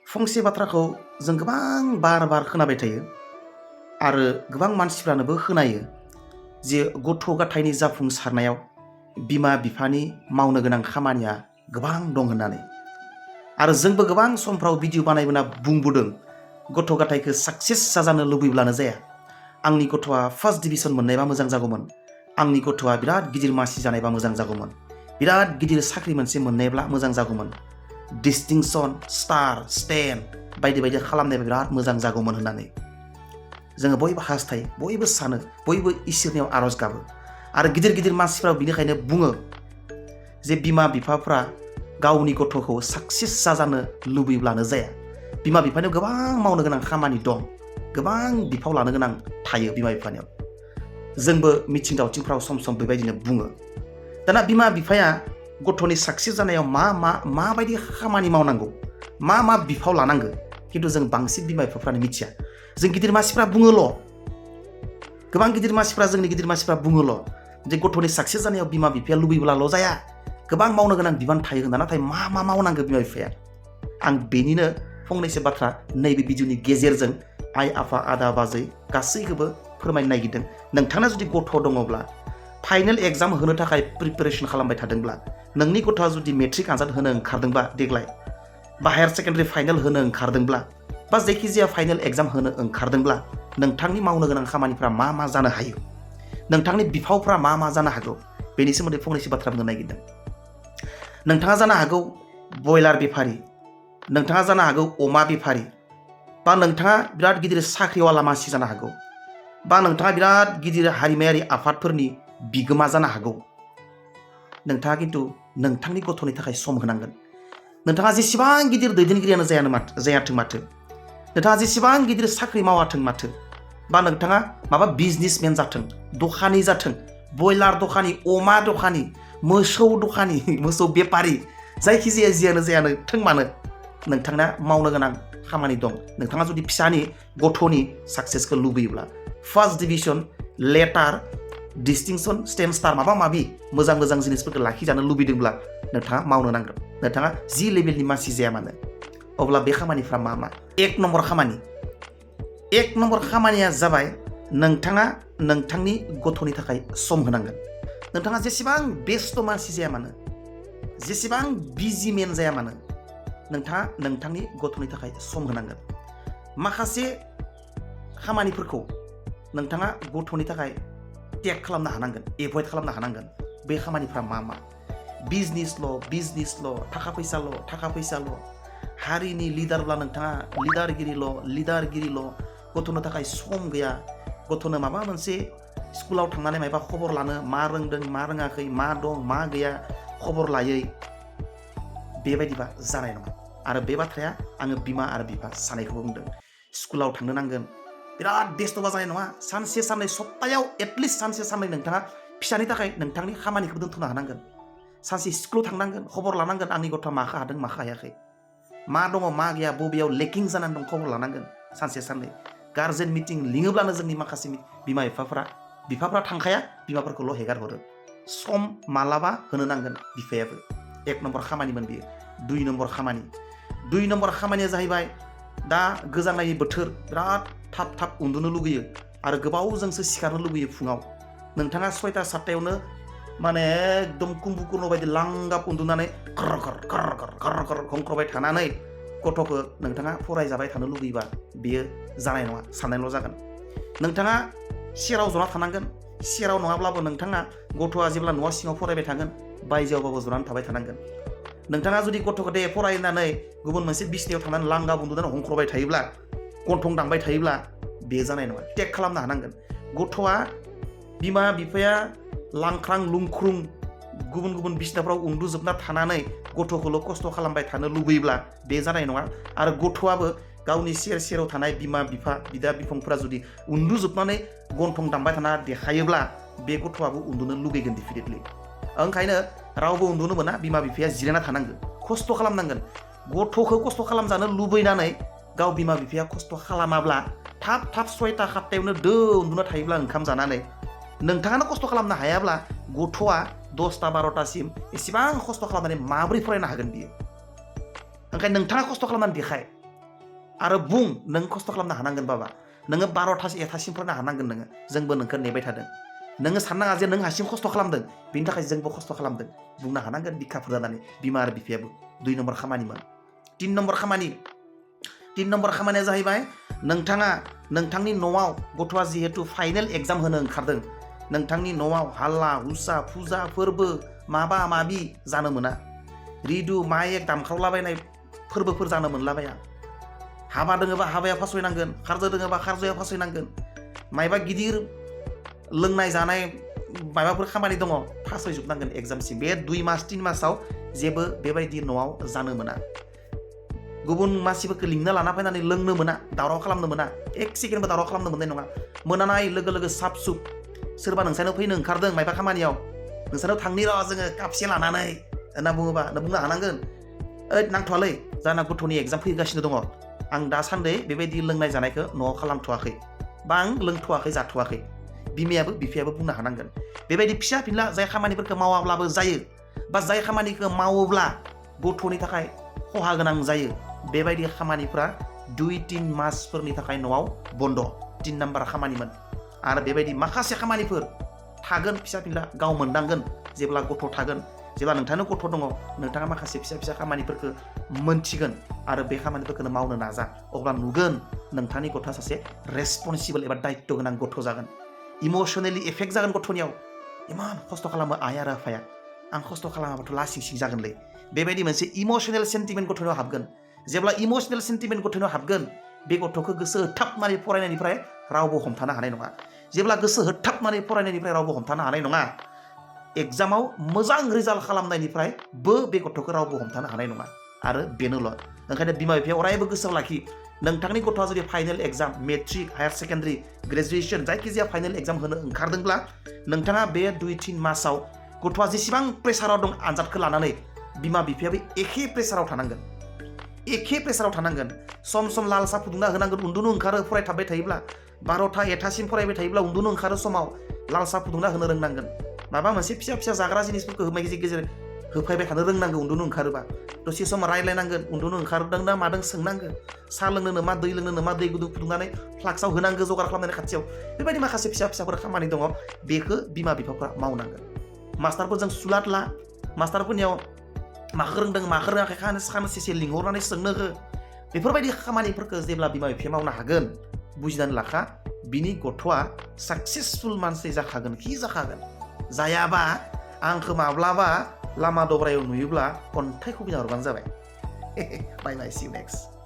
फंसे बाथ्राखौ जों गोबां बार खोनाबाय थायो आरो गोबां मानसिफ्रानोबो खोनायो जे गथ' गथायनि जाफुंसारनायाव बिमा बिफानि मावनो गोनां खामानिया गोबां दं होननानै आरो जोंबो गोबां समफ्राव भिडिअ बानायबोना बुंबोदों गथ' गथायखौ साक्सेस जाजानो लुबैब्लानो जाया आंनि गथ'आ फार्स्ट डिभिजन मोननायबा मोजां जागौमोन आंनि गथ'आ बिराद गिदिर मानसि जानायबा मोजां जागौमन बिराद गिदिर साख्रि मोनसे मोननायब्ला मोजां जागौमोन डिस्टिंसन स्टार स्टेन बायदि बायदि खालामनायबा बिराद मोजां जागौमोन होननानै जोङो बयबो हास्थायो बयबो सानो बयबो इसोरनियाव आरज गाबो आरो गिदिर गिदिर मानसिफ्रा बिनिखायनो बुङो जे बिमा बिफाफ्रा गावनि गथ'खौ साक्सेस जाजानो लुबैब्लानो जाया बिमा बिफानियाव गोबां मावनो गोनां खामानि दं गोबां बिफाव लानो गोनां थायो बिमा बिफानियाव जोंबो मिथिं दावथिंफ्राव सम सम बेबायदिनो बुङो दाना बिमा बिफाया गथ'नि साक्सेस जानायाव माबायदि खामानि मावनांगौ मा बिफाव लानांगौ खिन्थु जों बांसिन बिमा बिफाफ्रानो मिथिया जों गिदिर मानसिफ्रा बुङोल' गोबां गिदिर मानसिफ्रा जोंनि गिदिर मानसिफ्रा बुङोल' जे गथ'नि साक्सेस जानायाव बिमा बिफाया लुबैब्लाल' जाया गोबां मावनो गोनां बिबान थायो होनना नाथाय मा मावनांगौ बिमा बिफाया आं बेनिनो फंनैसो बाथ्रा नैबे भिडिअनि गेजेरजों आइ आफा आदा बाजै गासैखौबो फोरमायनो नागिरदों नोंथाङा जुदि गथ' दङब्ला फाइनेल एग्जाम होनो थाखाय प्रिपेरेसन खालामबाय थादोंब्ला नोंनि गथ'आ जुदि मेट्रिक आनजाद होनो ओंखारदोंबा देग्लाय बा हायार सेकेन्डारि फाइनेल होनो ओंखारदोंब्ला बा जायखिजाया फाइनेल एग्जाम होनो ओंखारदोंब्ला नोंथांनि मावनो गोनां खामानिफ्रा मा जानो हायो नोंथांनि बिफावफ्रा मा जानो हागौ बेनि सोमोन्दै फंनैसो बाथ्रा बुंनो नागिरदों नोंथाङा जानो हागौ बयलार बेफारि नोंथाङा जानो हागौ अमा बेफारि बा नोंथाङा बिराद गिदिर साख्रिवाला मानसि जानो हागौ बा नोंथाङा बिराद गिदिर हारिमायारि आफादफोरनि बिगोमा जानो हागौ नोंथाङा खिन्थु नोंथांनि गथ'नि थाखाय सम होनांगोन नोंथाङा जेसेबां गिदिर दैदेनगिरियानो जायाथों माथो नोंथाङा जेसेबां गिदिर साख्रि मावाथों माथो बा नोंथाङा माबा बिजनेसमेन जाथों दखानि जाथों बयलार दखानि अमा दखानि मोसौ दखानि मोसौ बेपारि जायखिजाया जियानो जायाथों मानो नोंथांना मावनो गोनां खामानि दं नोंथाङा जुदि फिसानि गथ'नि साक्सेसखौ लुबैयोब्ला फार्स्ट डिभिजन लेटार डिस्टिंसन स्टेन स्टार माबा माबि मोजां जिनिसफोरखौ लाखिजानो लुबैदोंब्ला नोंथाङा मावनो नांगोन नोंथाङा जि लेभेलनि मानसि जाया मानो अब्ला बे खामानिफ्रा मा एक नम्बर खामानिया जाबाय नोंथाङा नोंथांनि गथ'नि थाखाय सम होनांगोन नोंथाङा जेसेबां बेस्थ' मानसि जाया मानो जेसेबां बिजि मेन जाया मानो नोंथाङा नोंथांनि गथ'नि थाखाय सम होनांगोन माखासे खामानिफोरखौ नोंथाङा गथ'नि थाखाय टेग खालामनो हानांगोन एभयड खालामनो हानांगोन बे खामानिफ्रा मा बिजनेसल' थाखा फैसाल' हारिनि लिडारब्ला नोंथाङा लिडारगिरिल' गथ'नो थाखाय सम गैया गथ'नो माबा मोनसे स्कुलाव थांनानै माबा खबर लानो मा रोंदों मा रोङाखै मा दं मा गैया खबर लायै बेबायदिबा जानाय नङा आरो बे बाथ्राया आङो बिमा आरो बिफा सानैखौबो बुंदों स्कुलाव थांनो नांगोन बिराद बेस्थ'बा जानाय नङा सानसे साननै सप्तायाव एटलिस्ट सानसे साननै नोंथाङा फिसानि थाखाय नोंथांनि खामानिखौ दोनथ'नो हानांगोन सानसे स्कुलाव थांनांगोन खबर लानांगोन आंनि गथ'आ माखो हादों माखो हायाखै मा दङ मा गैया बबेयाव लेकिं जानानै दं खबर लानांगोन सानसे साननै गार्जेन मिटिं लिङोब्लानो जोंनि माखासे बिमा बिफाफ्रा थांखाया बिमाफोरखौल' हेगार हरो सम मालाबा होनो नांगोन बिफायाबो एक नम्बर खामानिमोन बियो दुइ नम्बर खामानिया जाहैबाय दा गोजांनायनि बोथोर बिराद थाब उन्दुनो लुगैयो आरो गोबावजोंसो सिखारनो लुगैयो फुङाव नोंथाङा 6टा 7टायावनो माने एकदम कुम्भकर्ण बायदि लांगाब उन्दुनानै खर हंख्रबाय थानानै गथ'खौ नोंथाङा फरायजाबाय थानो लुगैबा बेयो जानाय नङा साननायल' जागोन नोंथाङा सेराव जना थानांगोन सेराव नङाब्लाबो नोंथाङा गथ'आ जेब्ला न'आ सिङाव फरायबाय थागोन बायजोआवबाबो जनानै थाबाय थानांगोन नोंथाङा जुदि गथ'खौ दे फरायनानै गुबुन मोनसे बिसनायाव थानानै लांगाब उन्दुनानै हंख्रबाय थायोब्ला गन्थं दांबाय थायोब्ला बे जानाय नङा टेक खालामनो हानांगोन गथ'आ बिमा बिफाया लांख्रां लुंख्रुं गुबुन बिसनाफ्राव उन्दुजोबना थानानै गथ'खौल' खस्थ' खालामबाय थानो लुबैब्ला बे जानाय नङा आरो गथ'आबो गावनि सेराव थानाय बिमा बिफा बिदा बिफंफोरा जुदि उन्दुजोबनानै गन्थं दामबाय थाना देखायोब्ला बे गथ'आबो उन्दुनो लुगैगोन डेफिनेटलि ओंखायनो रावबो उन्दुनो मोना बिमा बिफाया जिरायना थानांगोन खस्थ' खालामनांगोन गथ'खौ खस्थ' खालामजानो लुबैनानै गाव बिमा बिफाया खस्थ' खालामाब्ला थाब 6टा 7टायावनो उन्दुना थायोब्ला ओंखाम जानानै नोंथाङानो खस्थ' खालामनो हायाब्ला गथ'आ 10टा 12टासिम एसेबां खस्थ' खालामनानै माबोरै फरायनो हागोन बियो ओंखायनो नोंथाङा खस्थ' खालामनानै देखाय आरो बुं नों खस्थ' खालामनो हानांगोन बाबा नोङो 12टा 1टासिम फरायनो हानांगोन नोङो जोंबो नोंखौ नेबाय थादों नोङो साननाङा जे नों हारसिं खस्थ' खालामदों बिनि थाखाय जोंबो खस्थ' खालामदों बुंनो हानांगोन बिखाफोर जानानै बिमा आरो बिफायाबो 2 नम्बर खामानिमोन 3 नम्बर खामानिया जाहैबाय नोंथाङा नोंथांनि न'आव गथ'आ जिहेतु फाइनेल एग्जाम होनो ओंखारदों नोंथांनि न'आव हाल्ला हुसा फुजा फोरबो माबा माबि जानो मोना रिदु माइक दामख्रावलाबायनाय फोरबोफोर जानो मोनलाबाया हाबा दोङोबा हाबाया फासयनांगोन खारजो दोङोबा खारजोया फासयनांगोन मायबा गिदिर लोंनाय जानाय माबाफोर खामानि दङ फासयजोबनांगोन एग्जामसिम बे 2 मास 3 मासाव जेबो बेबायदि न'आव जानो मोना गुबुन मानसिफोरखौ लिंना लाना फैनानै लोंनो मोना दावराव खालामनो मोना 1 सेकेन्डबो दावराव खालामनो मोननाय नङा मोनानाय लोगो लोगो साफ सुफ सोरबा नोंसानाव फैनो ओंखारदों मायबा खामानियाव नोंसानाव थांनि र' जोङो कापसे लानानै होनना बुङोबा नों बुंनो हानांगोन ओइ नांथ'वालै जाना गथ'नि एग्जाम फैगासिनो दङ आं दासान्दि बेबायदि लोंनाय जानायखौ न'आव खालामथ'वाखै बा आं लोंथ'वाखै जाथ'वाखै बिमायाबो बिफायाबो बुंनो हानांगोन बेबायदि फिसा फिनला जाय खामानिफोरखौ मावाब्लाबो जायो बा जाय खामानिखौ मावोब्ला गथ'नि थाखाय खहा गोनां जायो बेबायदि खामानिफ्रा 2-3 मासफोरनि थाखाय न'आव बन्द 3 नाम्बार खामानिमोन आरो बेबायदि माखासे खामानिफोर थागोन फिसा फिनला गाव मोनदांगोन जेब्ला गथ' थागोन जेब्ला नोंथांनो गथ' दङ नोंथाङा माखासे फिसा खामानिफोरखौ मोनथिगोन आरो बे खामानिफोरखौनो मावनो नाजा अब्ला नुगोन नोंथांनि गथ'आ सासे रेसपन्सिबल एबा दायित्व गोनां गथ' जागोन इमोसनेलि एफेक्ट जागोन गथ'नियाव इमान खस्थ' खालामो आइ आरो आफाया आं खस्थ' खालामाबाथ' लासिं सिं जागोनलै बेबायदि मोनसे इमोसनेल सेन्टिमेन्ट गथ'नियाव हाबगोन जेब्ला इमोसनेल सेन्टिमेन्ट गथ'नियाव हाबगोन बे गथ'खौ गोसो होथाबनानै फरायनायनिफ्राय रावबो हमथानो हानाय नङा जेब्ला गोसो होथाबनानै फरायनायनिफ्राय रावबो हमथानो हानाय नङा एग्जामाव मोजां रिजाल्ट खालामनायनिफ्रायबो बे गथ'खौ रावबो हमथानो हानाय नङा आरो बेनोल' ओंखायनो बिमा बिफाया अरायबो गोसोआव लाखि नोंथांनि गथ'आ जुदि final exam matric higher secondary graduation जायखिजाया फाइनेल एग्जाम होनो ओंखारदोंब्ला नोंथाङा बे 2-3 मासाव गथ'आ जेसेबां प्रेसाराव दं आनजादखौ लानानै बिमा बिफायाबो एखे प्रेसाराव थानांगोन सम सम लाल साहा फुदुंना होनांगोन उन्दुनो ओंखारो फरायथाबबाय थायोब्ला 12टा 1टासिम फरायबाय थायोब्ला उन्दुनो ओंखारो समाव लाल साहा फुदुंना होनो रोंनांगोन माबा मोनसे फिसा जाग्रा जिनिसफोरखौ गेजेर गेजेर होफायबाय थानो रोंनांगौ उन्दुनो ओंखारोबा दसे सम रायलायनांगोन उन्दुनो ओंखारदों ना मादों सोंनांगोन साहा लोंनो मा दै लोंनो मा दै गुदुं फुदुंनानै फ्लाक्सआव होनांगौ जगार खालामनानै खाथियाव बेबायदि माखासे फिसाफोर खामानि दङ बेखौ बिमा बिफाफ्रा मावनांगोन मास्टारफोरजों सुलाद ला मास्टारफोरनियाव माखौ रोंदों माखौ रोङाखै खानसे लिंहरनानै सोंनो हो बेफोरबायदि खामानिफोरखौ जेब्ला बिमा बिफाया मावनो हागोन बुजिनानै लाखा बिनि गथ'आ साक्सेसफुल मानसि जाखागोन जायाबा आंखौ माब्लाबा लामा दब्रायाव नुयोब्ला अन्थाइ खुबैना हरबानो जाबाय बाय बाय सी यू नेक्स्ट